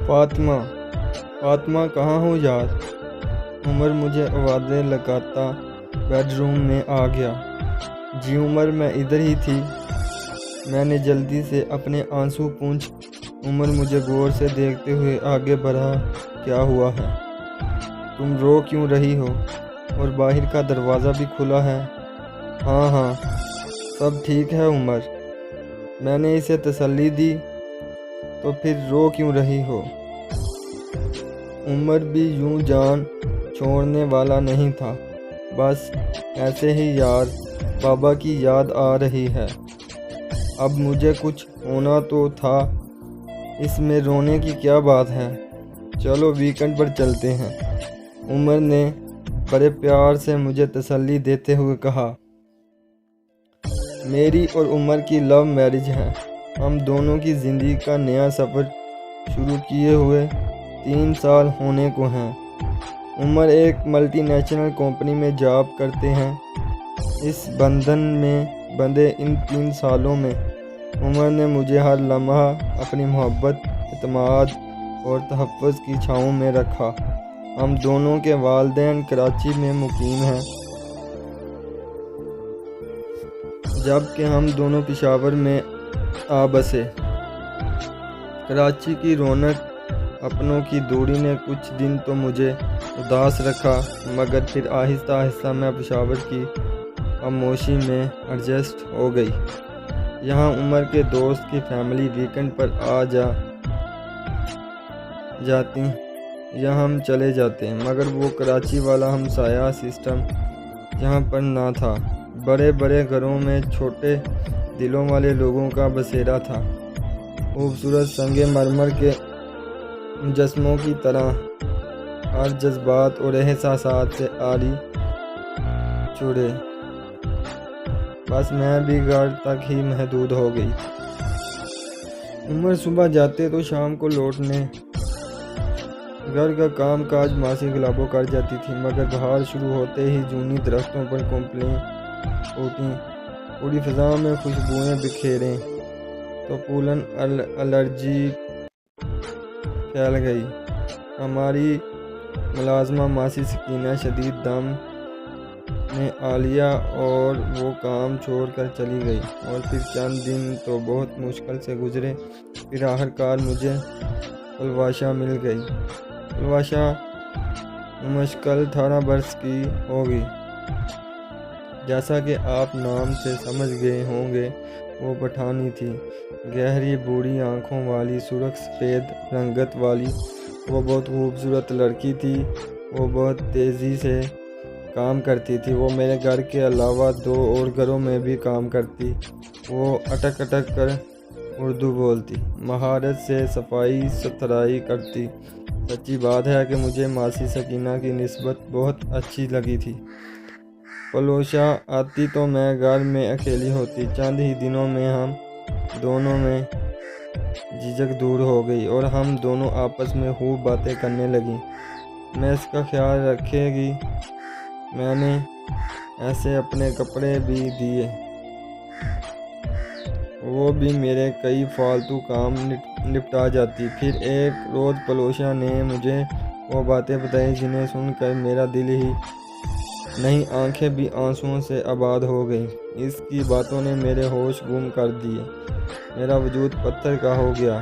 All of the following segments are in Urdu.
فاطمہ فاطمہ کہاں ہو یار؟ عمر مجھے آوازیں لگاتا بیڈ روم میں آ گیا۔ جی عمر، میں ادھر ہی تھی۔ میں نے جلدی سے اپنے آنسو پونچھ۔ عمر مجھے غور سے دیکھتے ہوئے آگے بڑھا۔ کیا ہوا ہے؟ تم رو کیوں رہی ہو؟ اور باہر کا دروازہ بھی کھلا ہے۔ ہاں سب ٹھیک ہے عمر، میں نے اسے تسلی دی۔ تو پھر رو کیوں رہی ہو؟ عمر بھی یوں جان چھوڑنے والا نہیں تھا، بس ایسے ہی یار، بابا کی یاد آ رہی ہے۔ اب مجھے کچھ ہونا تو تھا، اس میں رونے کی کیا بات ہے؟ چلو ویکنڈ پر چلتے ہیں، عمر نے بڑے پیار سے مجھے تسلی دیتے ہوئے کہا۔ میری اور عمر کی لو میرج ہے۔ ہم دونوں کی زندگی کا نیا سفر شروع کیے ہوئے 3 سال ہونے کو ہیں۔ عمر ایک ملٹی نیشنل کمپنی میں جاب کرتے ہیں۔ اس بندھن میں بندھے ان 3 سالوں میں عمر نے مجھے ہر لمحہ اپنی محبت، اعتماد اور تحفظ کی چھاؤں میں رکھا۔ ہم دونوں کے والدین کراچی میں مقیم ہیں، جبکہ ہم دونوں پشاور میں آ بسے۔ کراچی کی رونق، اپنوں کی دوری نے کچھ دن تو مجھے اداس رکھا، مگر پھر آہستہ آہستہ میں پشاور کی خاموشی میں ایڈجسٹ ہو گئی۔ یہاں عمر کے دوست کی فیملی ویکنڈ پر آ جاتی یا ہم چلے جاتے، مگر وہ کراچی والا ہمسایہ سسٹم یہاں پر نہ تھا۔ بڑے بڑے گھروں میں چھوٹے دلوں والے لوگوں کا بسیرا تھا، خوبصورت سنگ مرمر کے مجسموں کی طرح، ہر جذبات اور احساسات سے عاری چوڑے۔ بس میں بھی گھر تک ہی محدود ہو گئی۔ عمر صبح جاتے تو شام کو لوٹنے۔ گھر کا کام کاج ماسی غلابوں کر جاتی تھی، مگر بہار شروع ہوتے ہی جونی درختوں پر کمپلیں پھوٹیں، پوری فضا میں خوشبوئیں بکھیریں تو پولن الرجی پھیل گئی۔ ہماری ملازمہ ماسی سکینہ شدید دم میں آ لیا اور وہ کام چھوڑ کر چلی گئی، اور پھر چند دن تو بہت مشکل سے گزرے۔ پھر آخرکار مجھے پلواشا مل گئی۔ پلواشا مشکل 18 برس کی ہوگی۔ جیسا کہ آپ نام سے سمجھ گئے ہوں گے، وہ پٹھانی تھی، گہری بوڑھی آنکھوں والی، سرخ سفید رنگت والی۔ وہ بہت خوبصورت لڑکی تھی۔ وہ بہت تیزی سے کام کرتی تھی۔ وہ میرے گھر کے علاوہ 2 اور گھروں میں بھی کام کرتی۔ وہ اٹک اٹک کر اردو بولتی، مہارت سے صفائی ستھرائی کرتی۔ سچی بات ہے کہ مجھے ماسی سکینہ کی نسبت بہت اچھی لگی تھی۔ پلوشا آتی تو میں گھر میں اکیلی ہوتی۔ چند ہی دنوں میں ہم دونوں میں جھجک دور ہو گئی اور ہم دونوں آپس میں خوب باتیں کرنے لگیں۔ میں اس کا خیال رکھے گی، میں نے ایسے اپنے کپڑے بھی دیے، وہ بھی میرے کئی فالتو کام نپٹا جاتی۔ پھر ایک روز پلوشا نے مجھے وہ باتیں بتائی جنہیں سن کر میرا دل ہی نہیں، آنکھیں بھی آنسوؤں سے آباد ہو گئیں۔ اس کی باتوں نے میرے ہوش گم کر دیے، میرا وجود پتھر کا ہو گیا۔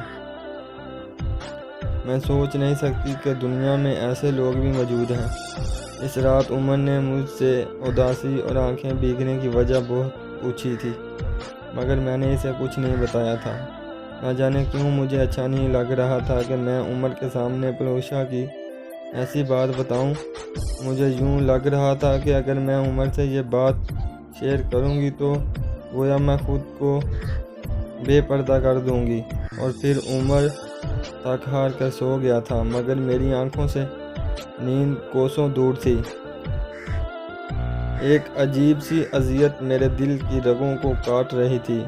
میں سوچ نہیں سکتی کہ دنیا میں ایسے لوگ بھی موجود ہیں۔ اس رات عمر نے مجھ سے اداسی اور آنکھیں بھیگنے کی وجہ بہت پوچھی تھی، مگر میں نے اسے کچھ نہیں بتایا تھا۔ نہ جانے کیوں مجھے اچھا نہیں لگ رہا تھا کہ میں عمر کے سامنے پلوشا کی ایسی بات بتاؤں۔ مجھے یوں لگ رہا تھا کہ اگر میں عمر سے یہ بات شیئر کروں گی تو گویا میں خود کو بے پردہ کر دوں گی، اور پھر عمر تک ہار کر سو گیا تھا، مگر میری آنکھوں سے نیند کوسوں دور تھی۔ ایک عجیب سی اذیت میرے دل کی رگوں کو کاٹ رہی تھی۔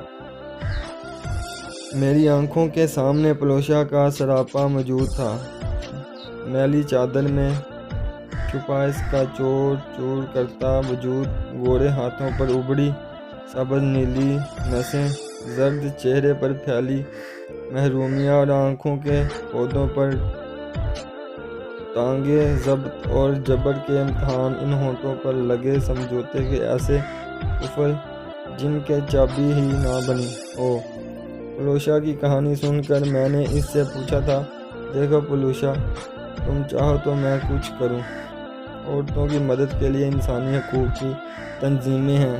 میری آنکھوں کے سامنے پلوشا کا سراپا موجود تھا، میلی چادر میں چھپا اس کا چور چور کرتا وجود، گورے ہاتھوں پر ابڑی سبز نیلی نسیں، زرد چہرے پر پھیلی محرومیہ اور آنکھوں کے عہدوں پر ٹانگے ضبط اور جبر کے امتحان، ان ہونٹوں پر لگے سمجھوتے کے ایسے قفل جن کے چابی ہی نہ بنی ہو۔ پولوشا کی کہانی سن کر میں نے اس سے پوچھا تھا، دیکھو پولوشا، تم چاہو تو میں کچھ کروں۔ عورتوں کی مدد کے لیے انسانی حقوق کی تنظیمیں ہیں،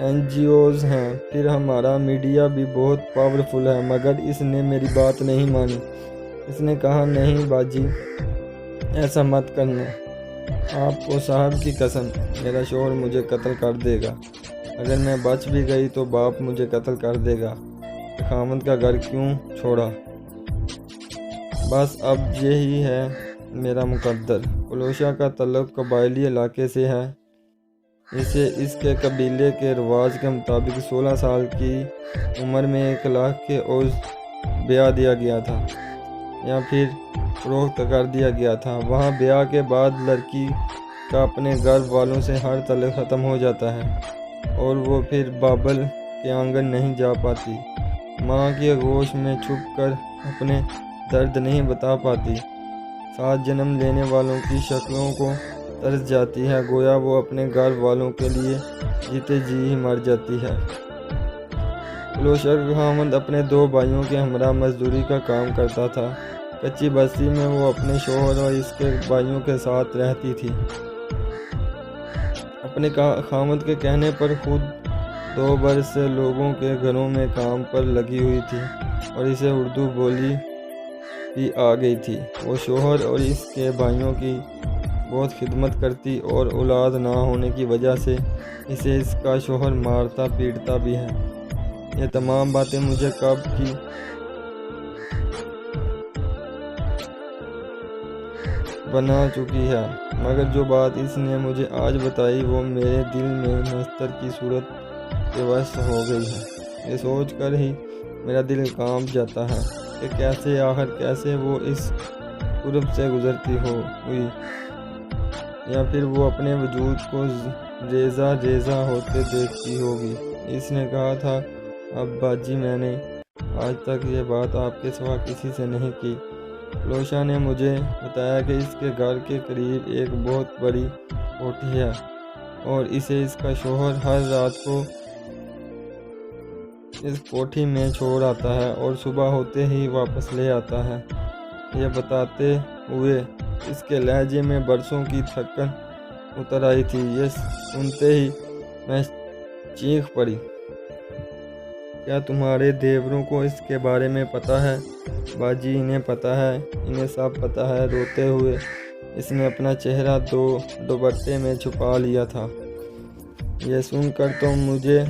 NGOs ہیں، پھر ہمارا میڈیا بھی بہت پاورفل ہے، مگر اس نے میری بات نہیں مانی۔ اس نے کہا، نہیں باجی، ایسا مت کرنا، آپ کو صاحب کی قسم، میرا شوہر مجھے قتل کر دے گا، اگر میں بچ بھی گئی تو باپ مجھے قتل کر دے گا، خاوند کا گھر کیوں چھوڑا، بس اب یہی ہے میرا مقدر۔ پولوشا کا تعلق قبائلی علاقے سے ہے، اسے اس کے قبیلے کے رواج کے مطابق 16 سال کی عمر میں 1 لاکھ کے عوض بیاہ دیا گیا تھا یا پھر فروخت کر دیا گیا تھا۔ وہاں بیاہ کے بعد لڑکی کا اپنے گھر والوں سے ہر تعلق ختم ہو جاتا ہے اور وہ پھر بابل کے آنگن نہیں جا پاتی، ماں کی آغوش میں چھپ کر اپنے درد نہیں بتا پاتی، 7 جنم لینے والوں کی شکلوں کو ترس جاتی ہے، گویا وہ اپنے گھر والوں کے لیے جیتے جی ہی مر جاتی ہے۔ پولوشا کا خاوند اپنے 2 بھائیوں کے ہمراہ مزدوری کا کام کرتا تھا۔ کچی بستی میں وہ اپنے شوہر اور اس کے بھائیوں کے ساتھ رہتی تھی۔ اپنے خاوند کے کہنے پر خود 2 برس سے لوگوں کے گھروں میں کام پر لگی ہوئی تھی اور اسے اردو بولی بھی آ گئی تھی۔ وہ شوہر اور اس کے بھائیوں کی بہت خدمت کرتی اور اولاد نہ ہونے کی وجہ سے اسے اس کا شوہر مارتا پیٹتا بھی ہے۔ یہ تمام باتیں مجھے کب کی بنا چکی ہے، مگر جو بات اس نے مجھے آج بتائی وہ میرے دل میں نستر کی صورت پیوست ہو گئی ہے۔ یہ سوچ کر ہی میرا دل کانپ جاتا ہے کہ کیسے وہ اس قرب سے گزرتی ہوئی، یا پھر وہ اپنے وجود کو ریزہ ریزہ ہوتے دیکھتی ہوگی۔ اس نے کہا تھا، اب باجی میں نے آج تک یہ بات آپ کے سوا کسی سے نہیں کی۔ پولوشا نے مجھے بتایا کہ اس کے گھر کے قریب ایک بہت بڑی کوٹھی ہے اور اسے اس کا شوہر ہر رات کو اس کوٹھی میں چھوڑ آتا ہے اور صبح ہوتے ہی واپس لے آتا ہے۔ یہ بتاتے ہوئے اس کے لہجے میں برسوں کی تھکن اتر آئی تھی۔ یہ سنتے ہی میں چیخ پڑی، کیا تمہارے دیوروں کو اس کے بارے میں پتہ ہے؟ باجی، انہیں پتہ ہے، انہیں سب پتہ ہے۔ روتے ہوئے اس نے اپنا چہرہ دوپٹے میں چھپا لیا تھا۔ یہ سن کر تو مجھے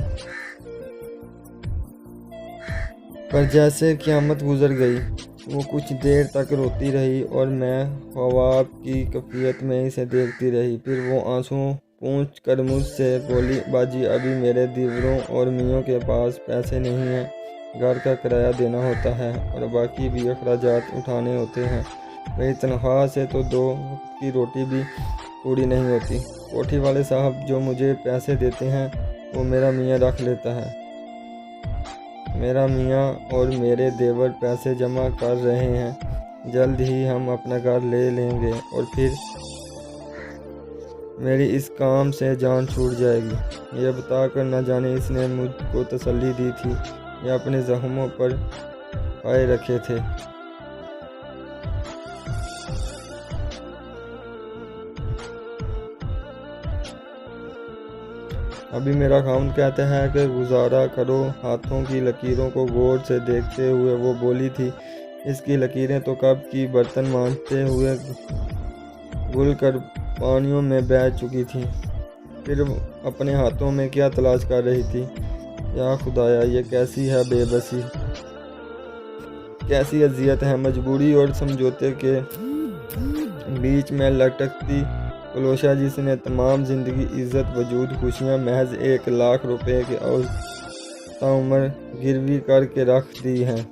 پر جیسے قیامت گزر گئی۔ وہ کچھ دیر تک روتی رہی اور میں خواب کی کیفیت میں اسے دیکھتی رہی۔ پھر وہ آنسو پونچھ کر مجھ سے بولی، باجی، ابھی میرے دیوروں اور میوں کے پاس پیسے نہیں ہیں، گھر کا کرایہ دینا ہوتا ہے اور باقی بھی اخراجات اٹھانے ہوتے ہیں، میری تنخواہ سے تو 2 وقت کی روٹی بھی پوری نہیں ہوتی۔ کوٹھی والے صاحب جو مجھے پیسے دیتے ہیں وہ میرا میاں رکھ لیتا ہے۔ میرا میاں اور میرے دیور پیسے جمع کر رہے ہیں، جلد ہی ہم اپنا گھر لے لیں گے اور پھر میری اس کام سے جان چھوٹ جائے گی۔ یہ بتا کر نہ جانے اس نے مجھ کو تسلی دی تھی یا اپنے زخموں پر پائے رکھے تھے۔ ابھی میرا خاوند کہتا ہے کہ گزارا کرو۔ ہاتھوں کی لکیروں کو غور سے دیکھتے ہوئے وہ بولی تھی، اس کی لکیریں تو کب کی برتن مانجتے ہوئے گل کر پانیوں میں بہہ چکی تھیں، پھر اپنے ہاتھوں میں کیا تلاش کر رہی تھی؟ یا خدایا، یہ کیسی ہے بے بسی، کیسی اذیت ہے! مجبوری اور سمجھوتے کے بیچ میں لٹکتی پولوشا، جس نے تمام زندگی، عزت، وجود، خوشیاں محض 1 لاکھ روپے کے عوض تاعمر گروی کر کے رکھ دی ہیں۔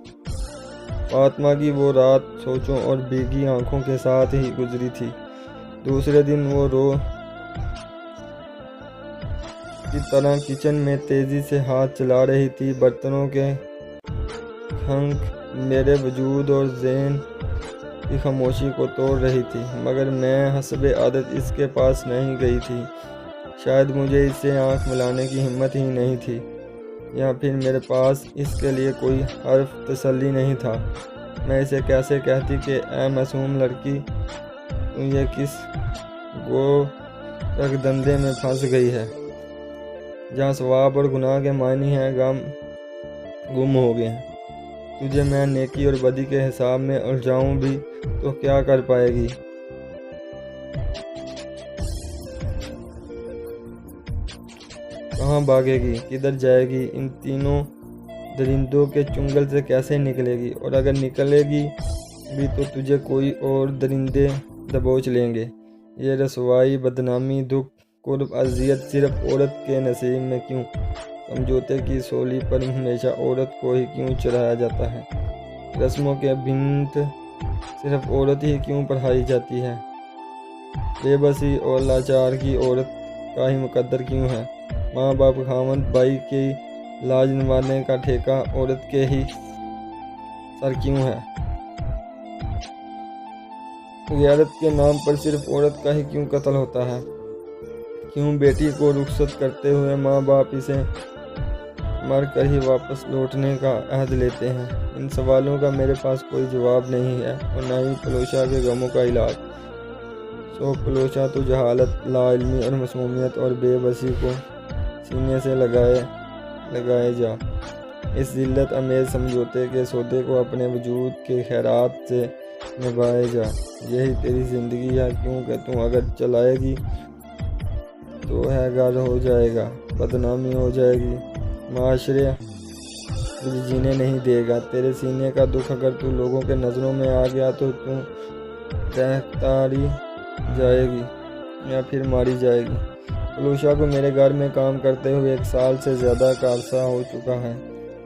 فاطمہ کی وہ رات سوچوں اور بھیگی آنکھوں کے ساتھ ہی گزری تھی۔ دوسرے دن وہ کی طرح کچن میں تیزی سے ہاتھ چلا رہی تھی۔ برتنوں کے کھنک میرے وجود اور ذہن کی خاموشی کو توڑ رہی تھی، مگر میں حسب عادت اس کے پاس نہیں گئی تھی۔ شاید مجھے اس سے آنکھ ملانے کی ہمت ہی نہیں تھی، یا پھر میرے پاس اس کے لیے کوئی حرف تسلی نہیں تھا۔ میں اسے کیسے کہتی کہ اے معصوم لڑکی، تو یہ کس گورکھ دھندے میں پھنس گئی ہے جہاں ثواب اور گناہ کے معنی ہیں گم ہو گئے ہیں۔ تجھے میں نیکی اور بدی کے حساب میں الجھاؤں بھی تو کیا کر پائے گی؟ کہاں بھاگے گی؟ کدھر جائے گی؟ ان تینوں درندوں کے چنگل سے کیسے نکلے گی؟ اور اگر نکلے گی بھی تو تجھے کوئی اور درندے دبوچ لیں گے۔ یہ رسوائی، بدنامی، دکھ، قرب، اذیت صرف عورت کے نصیب میں کیوں؟ سمجھوتے کی سولی پر ہمیشہ عورت کو ہی کیوں چڑھایا جاتا ہے؟ رسموں کے بنت صرف عورت ہی کیوں پڑھائی جاتی ہے؟ بے بسی اور لاچار کی عورت کا ہی مقدر کیوں ہے؟ ماں باپ، خاوند، بھائی کی لاج نبھانے کا ٹھیکہ عورت کے ہی سر کیوں ہے؟ غیرت کے نام پر صرف عورت کا ہی کیوں قتل ہوتا ہے؟ کیوں بیٹی کو رخصت کرتے ہوئے ماں باپ اسے مر کر ہی واپس لوٹنے کا عہد لیتے ہیں؟ ان سوالوں کا میرے پاس کوئی جواب نہیں ہے، اور نہ ہی پلوشا کے غموں کا علاج۔ سو پلوشا تو جہالت، لا علمی اور معصومیت اور بے بسی کو سینے سے لگائے جا۔ اس ذلت امیز سمجھوتے کے سودے کو اپنے وجود کے خیرات سے نبھائے جا۔ یہی تیری زندگی ہے، کیونکہ تم اگر چلائے گی تو ہے گھر ہو جائے گا، بدنامی ہو جائے گی، معاشرے تجھے جینے نہیں دے گا۔ تیرے سینے کا دکھ اگر تو لوگوں کے نظروں میں آ گیا تو تم تاری جائے گی یا پھر ماری جائے گی۔ پلوشا کو میرے گھر میں کام کرتے ہوئے 1 سال سے زیادہ کا عرصہ ہو چکا ہے،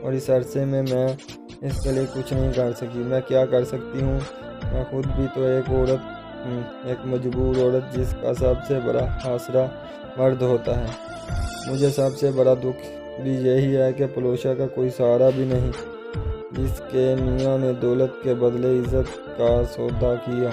اور اس عرصے میں اس کے لیے کچھ نہیں کر سکی۔ میں کیا کر سکتی ہوں؟ میں خود بھی تو ایک عورت ہوں، ایک مجبور عورت جس کا سب سے بڑا آسرا مرد ہوتا ہے۔ مجھے سب سے بڑا دکھ بھی یہی ہے کہ پلوشا کا کوئی سہارا بھی نہیں، جس کے میاں نے دولت کے بدلے عزت کا سودا کیا۔